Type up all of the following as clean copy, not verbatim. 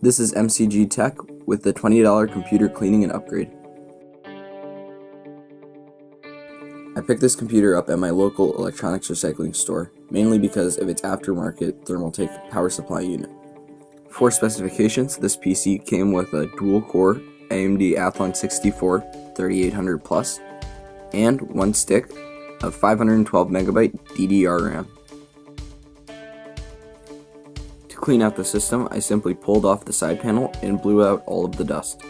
This is MCG Tech with the $20 computer cleaning and upgrade. I picked this computer up at my local electronics recycling store, mainly because of its aftermarket Thermaltake power supply unit. For specifications, this PC came with a dual-core AMD Athlon 64 3800 Plus and one stick of 512MB DDR RAM. To clean out the system, I simply pulled off the side panel and blew out all of the dust.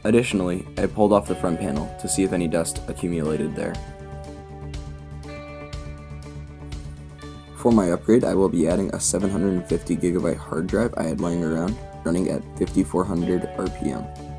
Additionally, I pulled off the front panel to see if any dust accumulated there. For my upgrade, I will be adding a 750GB hard drive I had lying around, running at 5400 RPM.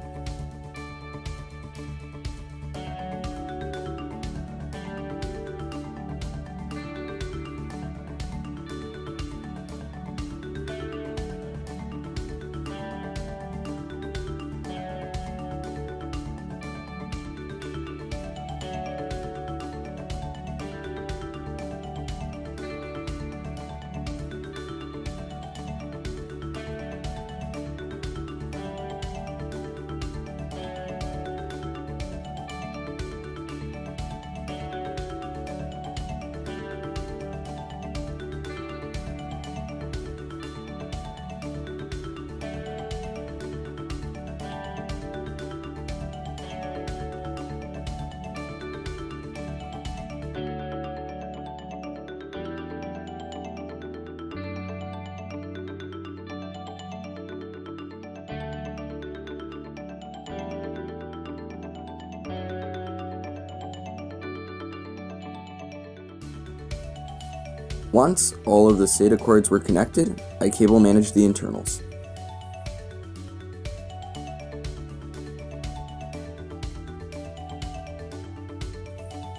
Once all of the SATA cords were connected, I cable managed the internals.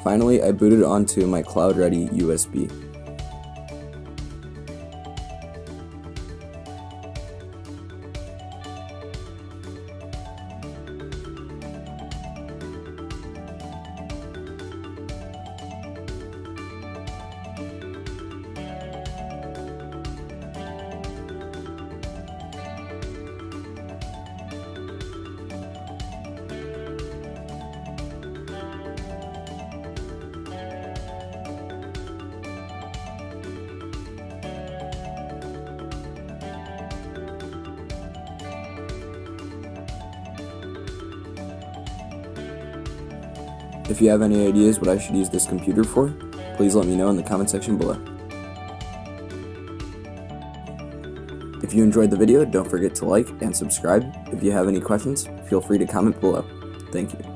Finally, I booted onto my cloud-ready USB. If you have any ideas what I should use this computer for, please let me know in the comment section below. If you enjoyed the video, don't forget to like and subscribe. If you have any questions, feel free to comment below. Thank you.